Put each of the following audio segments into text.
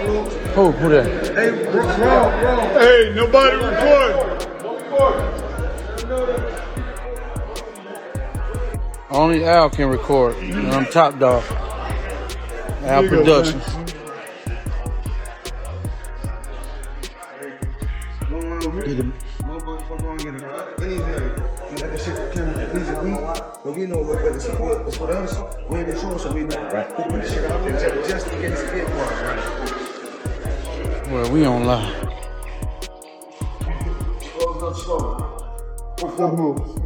Who that? Hey, wrong. Hey, nobody record. Only Al can record. And I'm top dog. Al Productions. But we know what it's for us. We ain't been showing, so we know. Right. Put the shit out there just in case it gets wrong, right? Well, we on live.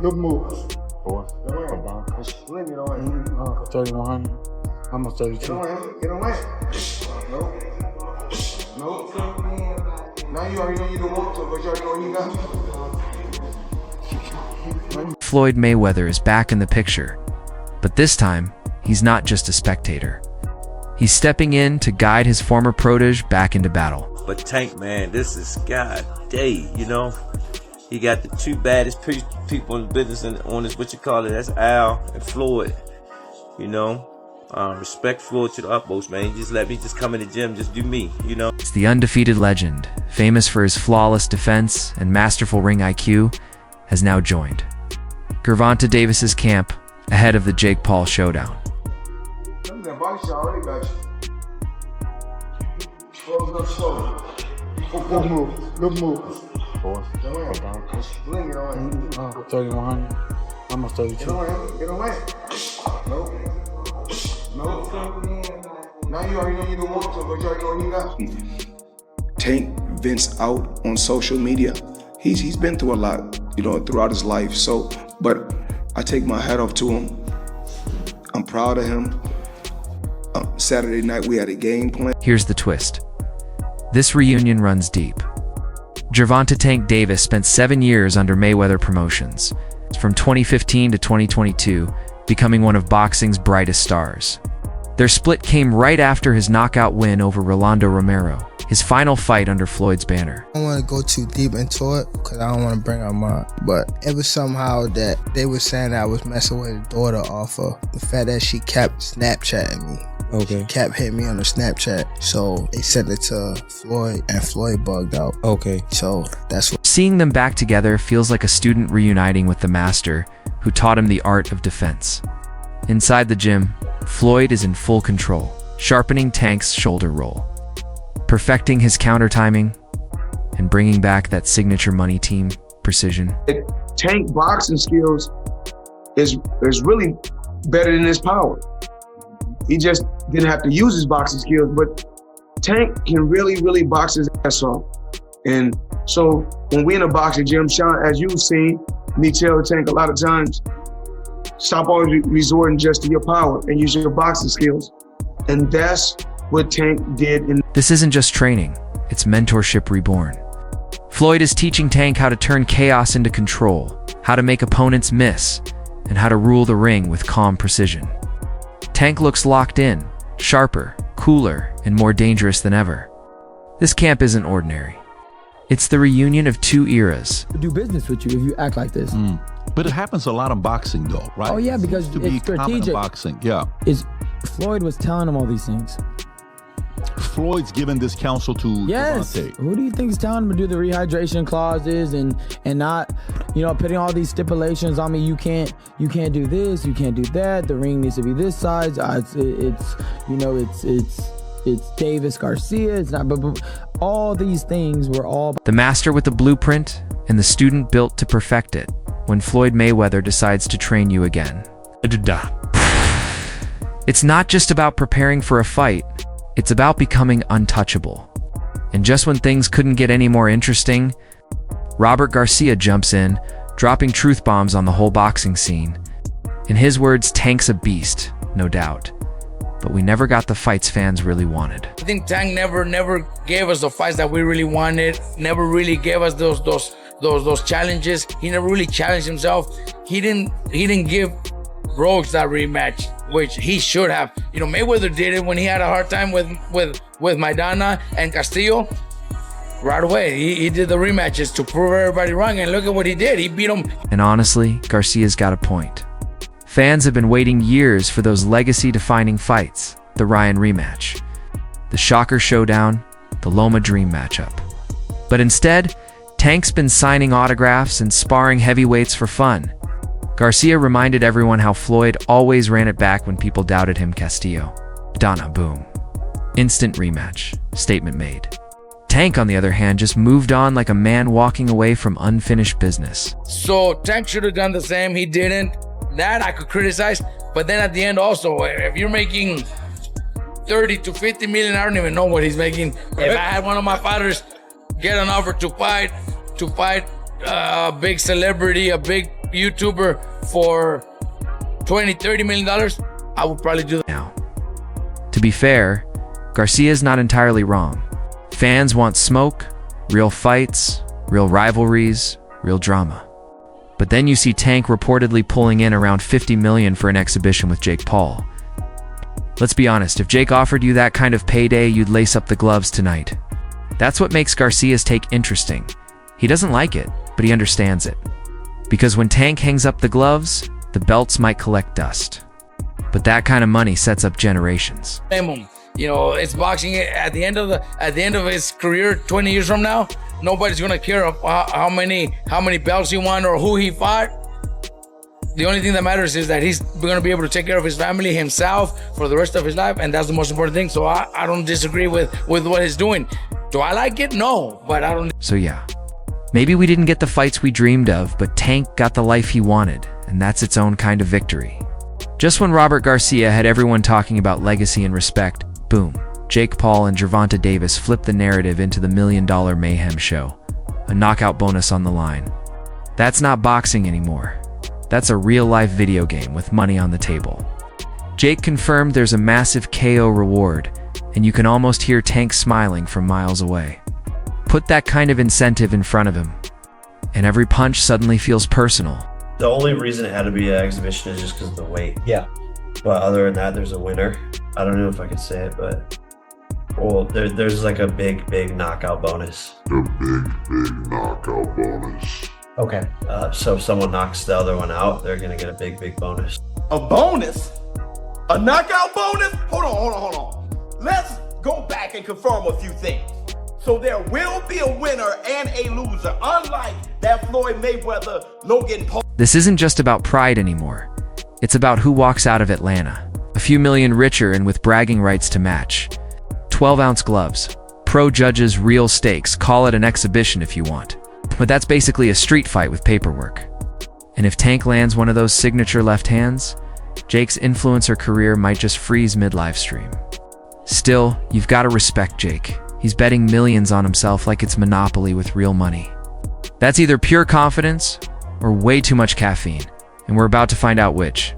Good move. 3100. I'm a 32. Get on land. No. Now you already know you don't want to, but you already know you got. Floyd Mayweather is back in the picture, but this time, he's not just a spectator. He's stepping in to guide his former protege back into battle. But Tank, man, this is God day, you know? He got the two baddest people in the business on this, what you call it, that's Al and Floyd, you know? Respect Floyd to the utmost, man. He just let me just come in the gym, just do me, you know? It's the undefeated legend, famous for his flawless defense and masterful ring IQ, has now joined Gervonta Davis's camp ahead of the Jake Paul showdown. Good move. 3100. I'm a 32. Get on land. No. Now you already know you don't want to, but you already know you got. Tank vents out on social media. He's been through a lot, you know, throughout his life. So, but I take my hat off to him. I'm proud of him. Saturday night we had a game plan. Here's the twist. This reunion runs deep. Gervonta "Tank" Davis spent 7 years under Mayweather Promotions, from 2015 to 2022, becoming one of boxing's brightest stars. Their split came right after his knockout win over Rolando Romero, his final fight under Floyd's banner. I don't want to go too deep into it because I don't want to bring up mine, but it was somehow that they were saying that I was messing with his daughter off of the fact that she kept Snapchatting me. Okay. She kept hitting me on the Snapchat, so they sent it to Floyd, and Floyd bugged out. Okay. So that's what. Seeing them back together feels like a student reuniting with the master who taught him the art of defense. Inside the gym, Floyd is in full control, sharpening Tank's shoulder roll, perfecting his counter timing, and bringing back that signature money team precision. Tank boxing skills is really better than his power. He just didn't have to use his boxing skills, but Tank can really box his ass off. And so when we in a boxing gym, Sean, as you've seen me tell Tank a lot of times, stop always resorting just to your power and use your boxing skills. And that's what Tank did. This isn't just training, it's mentorship reborn. Floyd is teaching Tank how to turn chaos into control, how to make opponents miss, and how to rule the ring with calm precision. Tank looks locked in, sharper, cooler, and more dangerous than ever. This camp isn't ordinary. It's the reunion of two eras. Do business with you if you act like this. But it happens a lot in boxing, though, right? Oh yeah, because to it's be common in strategic. boxing, yeah. Floyd was telling him all these things. Floyd's given this counsel to Yes. Gervonta. Who do you think is telling him to do the rehydration clauses and not, putting all these stipulations on me? You can't do this, you can't do that. The ring needs to be this size. It's Davis Garcia. It's not. But all these things were all The master with the blueprint and the student built to perfect it. When Floyd Mayweather decides to train you again. It's not just about preparing for a fight, it's about becoming untouchable. And just when things couldn't get any more interesting, Robert Garcia jumps in, dropping truth bombs on the whole boxing scene. In his words, Tank's a beast, no doubt. But we never got the fights fans really wanted. I think Tank never gave us the fights that we really wanted, never really gave us those challenges. He never really challenged himself. He didn't give Rhodes that rematch, which he should have. Mayweather did it when he had a hard time with Maidana and Castillo. Right away, he did the rematches to prove everybody wrong, and look at what he did. He beat him. And honestly, Garcia's got a point. Fans have been waiting years for those legacy-defining fights, the Ryan rematch. the shocker showdown, the Loma Dream matchup. But instead, Tank's been signing autographs and sparring heavyweights for fun. Garcia reminded everyone how Floyd always ran it back when people doubted him. Castillo. Donna, boom. Instant rematch. Statement made. Tank, on the other hand, just moved on like a man walking away from unfinished business. So Tank should have done the same. He didn't. That I could criticize. But then at the end also, if you're making 30 to 50 million, I don't even know what he's making. If I had one of my fighters get an offer to fight a big celebrity, a big YouTuber for 20, 30 million dollars, I would probably do that. Now, to be fair, Garcia's not entirely wrong. Fans want smoke, real fights, real rivalries, real drama. But then you see Tank reportedly pulling in around 50 million for an exhibition with Jake Paul. Let's be honest, if Jake offered you that kind of payday, you'd lace up the gloves tonight. That's what makes Garcia's take interesting. He doesn't like it, but he understands it. Because when Tank hangs up the gloves, the belts might collect dust. But that kind of money sets up generations. You know, it's boxing. At the end of his career, 20 years from now, nobody's gonna care how many belts he won or who he fought. The only thing that matters is that he's gonna be able to take care of his family, himself, for the rest of his life, and that's the most important thing. So I don't disagree with what he's doing. Do I like it? No, but I don't. So yeah, maybe we didn't get the fights we dreamed of, but Tank got the life he wanted, and that's its own kind of victory. Just when Robert Garcia had everyone talking about legacy and respect, boom, Jake Paul and Gervonta Davis flipped the narrative into the $1 Million Mayhem show. A knockout bonus on the line. That's not boxing anymore. That's a real-life video game with money on the table. Jake confirmed there's a massive KO reward, and you can almost hear Tank smiling from miles away. Put that kind of incentive in front of him, and every punch suddenly feels personal. The only reason it had to be an exhibition is just because of the weight. Yeah. But other than that, there's a winner. I don't know if I could say it, but there's like a big knockout bonus. A big knockout bonus. Okay. So if someone knocks the other one out, they're gonna get a big bonus. A bonus? A knockout bonus? Hold on. Let's go back and confirm a few things. So there will be a winner and a loser, unlike that Floyd Mayweather, Logan Paul. This isn't just about pride anymore. It's about who walks out of Atlanta. A few million richer and with bragging rights to match. 12-ounce gloves. Pro judges, real stakes. Call it an exhibition if you want. But that's basically a street fight with paperwork. And if Tank lands one of those signature left hands, Jake's influencer career might just freeze mid-live stream. Still, you've got to respect Jake. He's betting millions on himself like it's Monopoly with real money. That's either pure confidence or way too much caffeine, and we're about to find out which.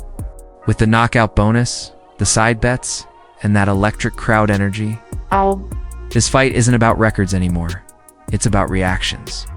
With the knockout bonus, the side bets, and that electric crowd energy, this fight isn't about records anymore. It's about reactions.